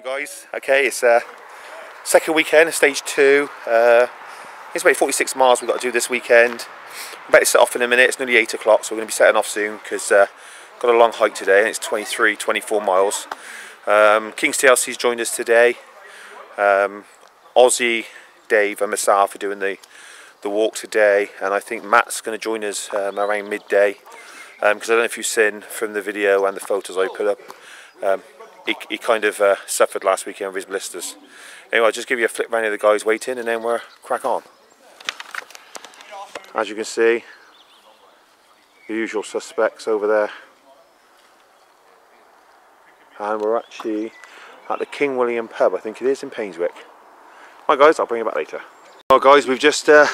Guys, okay, it's second weekend of stage 2. It's about 46 miles we've got to do this weekend. I'm about to set off in a minute. It's nearly 8 o'clock, so we're going to be setting off soon because got a long hike today and it's 24 miles. King's TLC's joined us today. Ozzy, Dave and myself are doing the walk today, and I think Matt's going to join us around midday, because I don't know if you've seen from the video and the photos I put up, he kind of suffered last weekend with his blisters. Anyway, I'll just give you a flip round of the guys waiting and then we're crack on. As you can see, the usual suspects over there, and we're actually at the King William pub, I think it is, in Painswick. Right guys, I'll bring you back later. Well guys, we've just done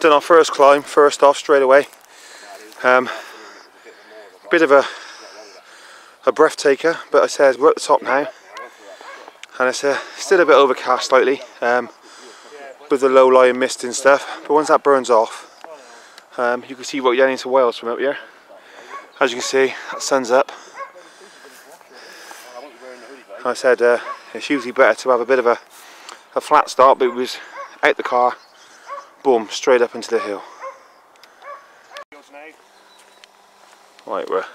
our first climb, first off straight away. Bit of a breath taker, but I said we're at the top now, and it's still a bit overcast slightly with the low-lying mist and stuff, but once that burns off, you can see right down into Wales from up here. As you can see, that sun's up. I said it's usually better to have a bit of a flat start, but it was out the car, boom, straight up into the hill. Right, we're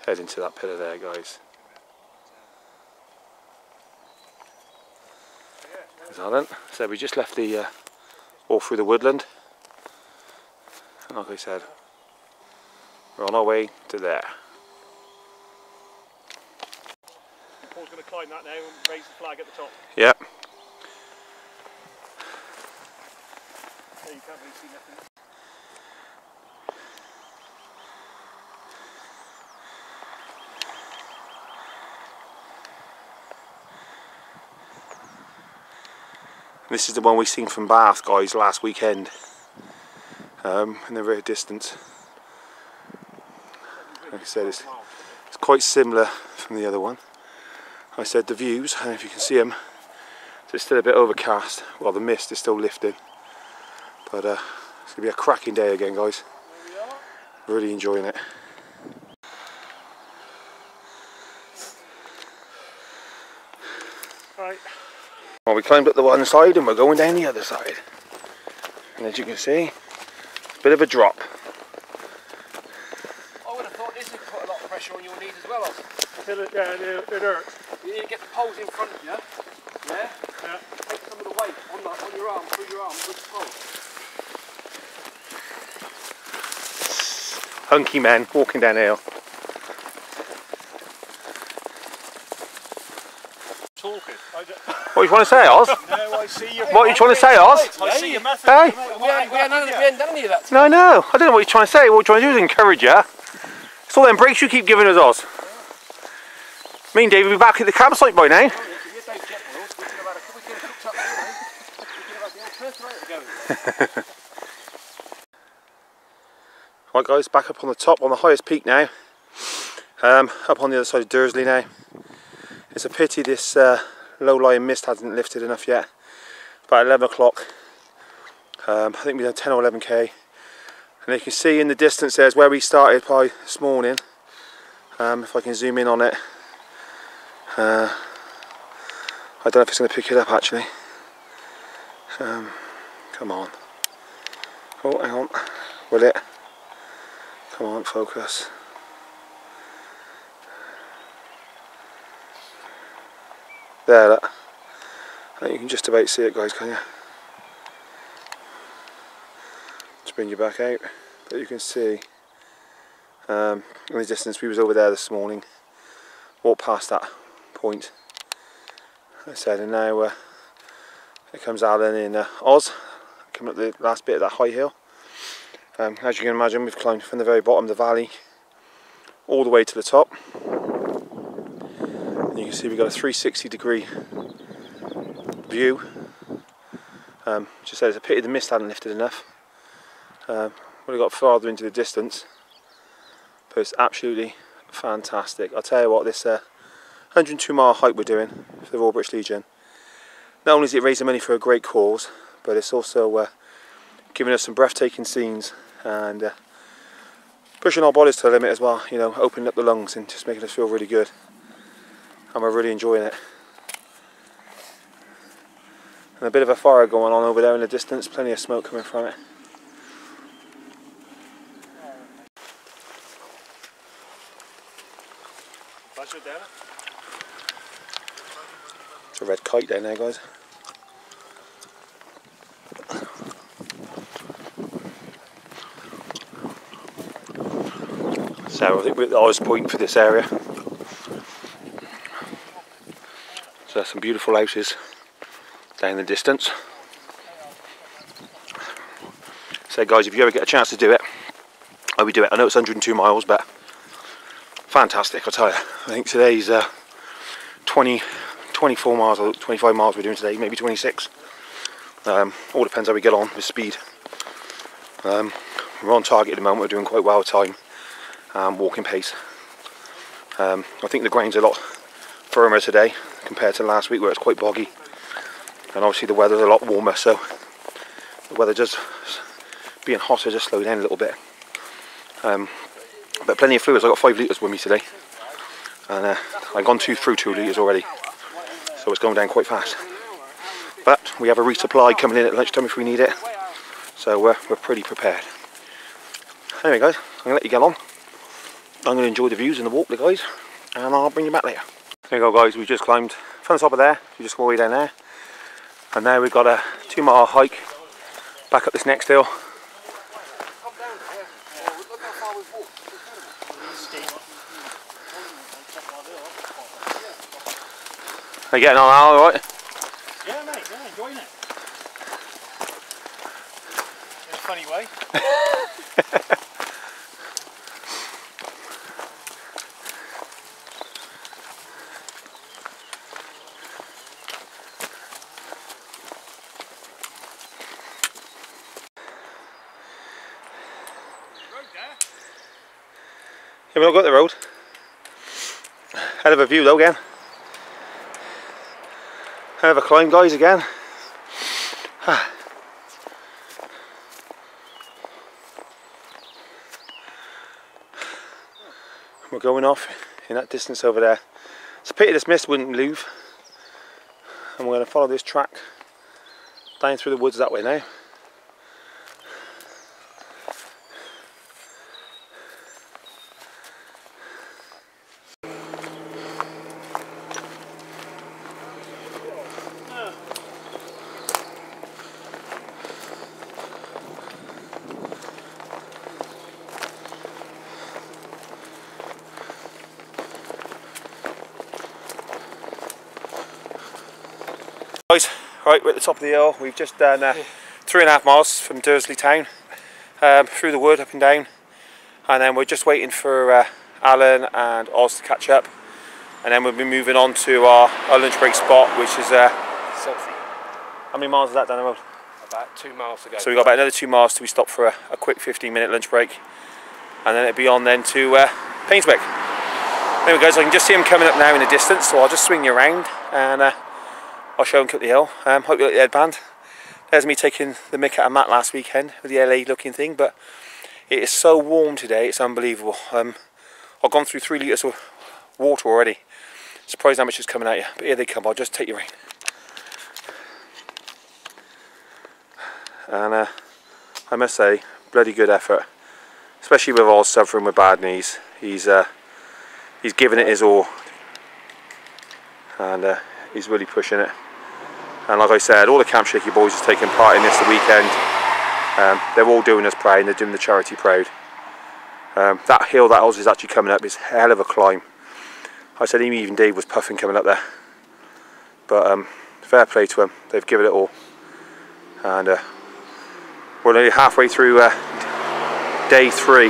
heading to that pillar there, guys. There's Alan. So we just left the all through the woodland, and like I said, we're on our way to there. Paul's going to climb that now and raise the flag at the top. Yep. So you can't really see nothing. This is the one we seen from Bath, guys, last weekend, in the very distance. Like I said, it's quite similar from the other one. I said the views, I don't know if you can see them, it's still a bit overcast. Well, the mist is still lifting, but it's going to be a cracking day again, guys. Really enjoying it. Right. Well, we climbed up the one side and we're going down the other side, and as you can see, a bit of a drop. I would have thought this would put a lot of pressure on your knees as well. Yeah, it hurts. You need to get the poles in front of you. Yeah? Yeah. Take some of the weight on your arm, through your arm with the pole. Hunky men walking down the hill. Talking. What are you trying to say, Oz? No, I see your. What are you trying to say, Oz? I see your method. Hey? We hadn't done any of that. No, no, I don't know what you're trying to say. What you're trying to do is encourage you. It's all them breaks you keep giving us, Oz. Me and Dave will be back at the campsite by now. Right guys, back up on the top, on the highest peak now. Up on the other side of Dursley now. It's a pity this low-lying mist hasn't lifted enough yet. About 11 o'clock. I think we've done 10 or 11k. And you can see in the distance there's where we started by this morning. If I can zoom in on it. I don't know if it's going to pick it up actually. Come on. Oh, hang on. Will it? Come on, focus. There, look. I think you can just about see it, guys, can you? Just bring you back out. But you can see in the distance, we was over there this morning. Walked past that point, I said, and now here comes Alan and Oz, coming up the last bit of that high hill. As you can imagine, we've climbed from the very bottom of the valley all the way to the top. And you can see we've got a 360-degree view. Just said it's a pity the mist hadn't lifted enough. Would have got farther into the distance, but it's absolutely fantastic. I'll tell you what, this 102-mile hike we're doing for the Royal British Legion, not only is it raising money for a great cause, but it's also giving us some breathtaking scenes and pushing our bodies to the limit as well, you know, opening up the lungs and just making us feel really good. and we're really enjoying it. And a bit of a fire going on over there in the distance, plenty of smoke coming from it. It's a red kite down there, guys. So I think we're at the highest point for this area. So there's some beautiful houses down in the distance. So guys, if you ever get a chance to do it, I would do it. I know it's 102 miles, but fantastic, I'll tell you. I think today's 24 miles or 25 miles we're doing today, maybe 26. All depends how we get on with speed. We're on target at the moment, we're doing quite well with time. Walking pace. I think the ground's a lot firmer today compared to last week where it's quite boggy, and obviously the weather's a lot warmer, so the weather does, being hotter, just slow down a little bit. But plenty of fluids. I got 5 litres with me today, and I've gone through 2 litres already, so it's going down quite fast. But we have a resupply coming in at lunchtime if we need it, so we're pretty prepared. Anyway guys, I'm going to let you get on. I'm going to enjoy the views and the walk, guys, and I'll bring you back later. There you go guys, we just climbed from the top of there, we just go all the way down there, and now we've got a 2-mile hike back up this next hill. Are you getting on now, alright? Yeah mate, yeah, enjoying it. In a funny way. Yeah, we've not got the road. Hell of a view though again. Hell of a climb guys again. We're going off in that distance over there. It's a pity this mist wouldn't move. And we're going to follow this track down through the woods that way now. Guys, right, we're at the top of the hill. We've just done 3.5 miles from Dursley town, through the wood, up and down, and then we're just waiting for Alan and Oz to catch up, and then we'll be moving on to our lunch break spot, which is Sophie. how many miles is that down the road? About 2 miles to go. So we've got about another 2 miles till we stop for a quick 15-minute lunch break, and then it'll be on then to Painswick. Anyway guys, I can just see him coming up now in the distance, so I'll just swing you around and I'll show him cut the hill. Hope you like the headband. There's me taking the mick out of Matt last weekend with the LA looking thing, but it is so warm today, it's unbelievable. I've gone through 3 litres of water already. Surprised how much is coming at you, but here they come. I'll just take you around. And I must say, bloody good effort, especially with Oz suffering with bad knees. He's given it his all, and he's really pushing it. And like I said, all the Camp Shaky boys has taken part in this the weekend. They're all doing us proud, and they're doing the charity proud. That hill that Oz is actually coming up is a hell of a climb. I said even Dave was puffing coming up there. But fair play to them, they've given it all. And we're nearly halfway through day 3,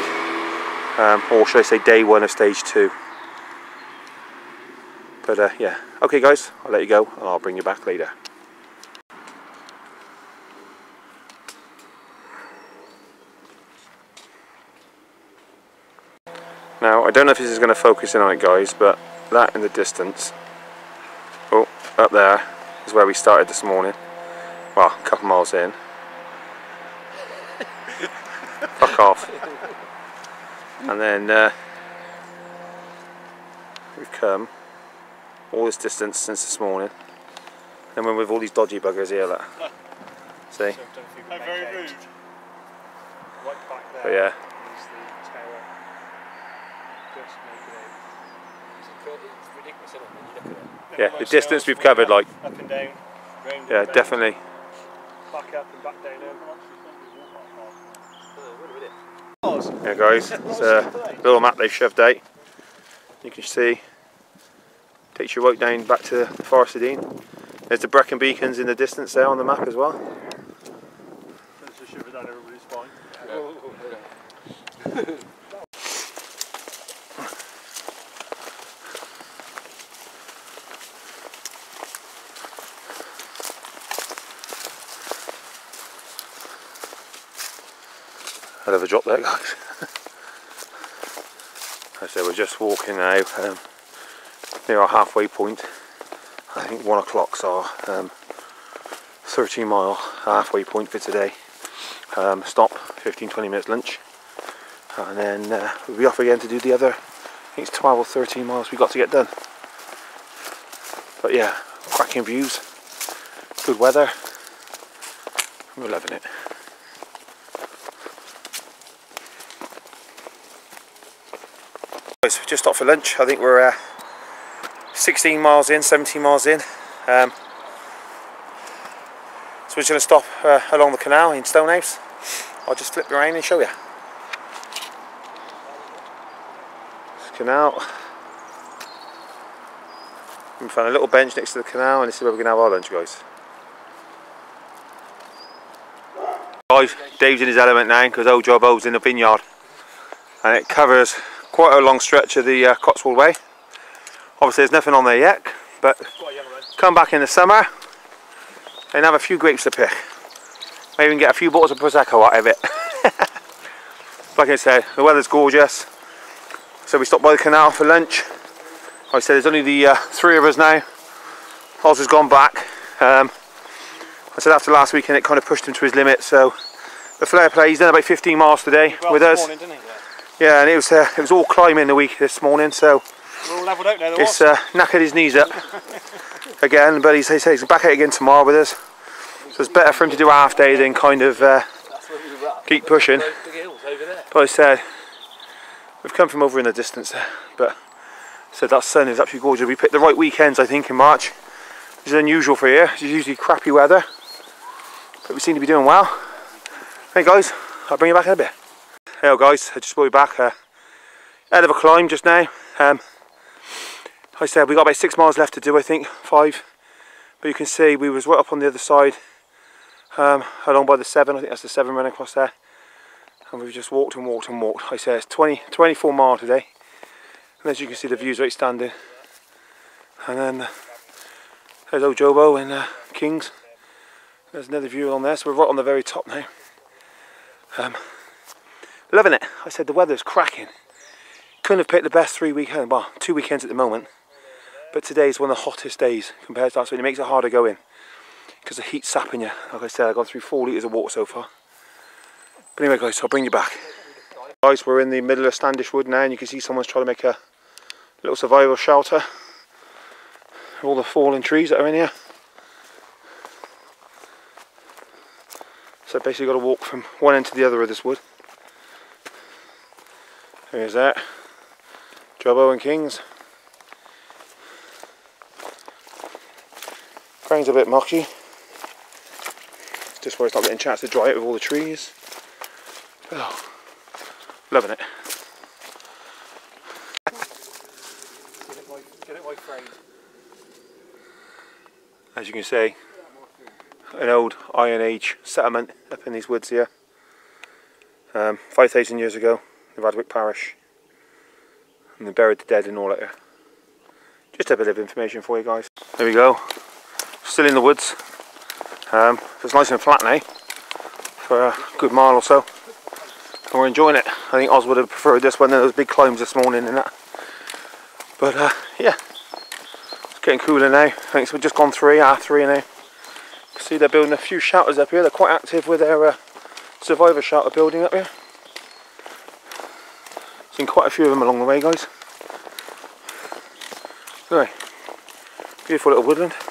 or should I say day 1 of stage 2. But yeah, okay guys, I'll let you go and I'll bring you back later. Now, I don't know if this is going to focus in on it guys, but that in the distance, oh, up there is where we started this morning. Well, a couple miles in. Fuck off. And then we've come all this distance since this morning. And when with all these dodgy buggers here, look. See? I'm very rude. Right back there. But yeah. Is the tower. Just make it out. It's ridiculous, isn't it, when you look at it? Yeah, the distance we've covered, like. Up and down. Round Yeah, and definitely. back up and back down. Yeah guys, it's a little map they've shoved out. You can see, takes you right down back to the Forest of Dean. There's the Brecon beacons in the distance there on the map as well. Let's just shove it down everybody's spine. Hell of a drop there, guys. I say we're just walking now near our halfway point. I think 1 o'clock's our 13-mile halfway point for today. Stop, 15-20 minutes lunch, and then we'll be off again to do the other, I think it's 12 or 13 miles we've got to get done. But yeah, cracking views, good weather, we're loving it. We've just stopped for lunch. I think we're 16 miles in, 17 miles in. So we're just going to stop along the canal in Stonehouse. I'll just flip around and show you. Canal. We found a little bench next to the canal, and this is where we're going to have our lunch, guys. Guys, Dave's in his element now because old Jobbo's in the vineyard, and it covers quite a long stretch of the Cotswold Way. Obviously there's nothing on there yet, but come back in the summer and have a few grapes to pick. Maybe even get a few bottles of Prosecco out of it. Like I said, the weather's gorgeous. So we stopped by the canal for lunch. Like I said, there's only the 3 of us now. Oz has gone back. I said after last weekend it kind of pushed him to his limit, so the fair play, he's done about 15 miles today with us. Morning, didn't he? Yeah, and it was all climbing the week this morning, so we're all levelled out now. it's knackered his knees up again, but he says he's back out again tomorrow with us. So it's better for him to do a half day than kind of keep pushing. But I said, we've come from over in the distance there, but I said that sun is absolutely gorgeous. We picked the right weekends, I think, in March. Which is unusual for here. It's usually crappy weather, but we seem to be doing well. Hey guys, I'll bring you back in a bit. Hey guys, I just brought you back. Head of a climb just now. Like I said, we got about 6 miles left to do, I think, 5. But you can see we was right up on the other side, along by the 7. I think that's the 7 running across there. And we've just walked and walked and walked. Like I said, it's 24 miles today. And as you can see, the view's right standing. And then there's old Jobbo and Kings. There's another view on there, so we're right on the very top now. Loving it. I said the weather's cracking. Couldn't have picked the best 3 weekends, well, 2 weekends at the moment. But today's one of the hottest days compared to last week. It makes it harder going because the heat's sapping you. Like I said, I've gone through 4 litres of water so far. But anyway guys, I'll bring you back. Guys, we're in the middle of Standish Wood now, and you can see someone's trying to make a little survival shelter. All the fallen trees that are in here. So basically got to walk from one end to the other of this wood. There's that. Jobbo and Kings. Ground's a bit mucky. Just where it's not getting a chance to dry out with all the trees. Oh, loving it. Get it right framed. As you can see, an old Iron Age settlement up in these woods here. 5,000 years ago, in Radwick Parish, and they buried the dead and all that here. Just a bit of information for you guys. There we go, still in the woods. It's nice and flat now for a good mile or so, and we're enjoying it. I think Oz would have preferred this one than those big climbs this morning and that. But yeah, it's getting cooler now. I think we've just gone 3, half 3 now. See, they're building a few shelters up here. They're quite active with their survivor shelter building up here. Seen quite a few of them along the way, guys. Anyway, Beautiful little woodland.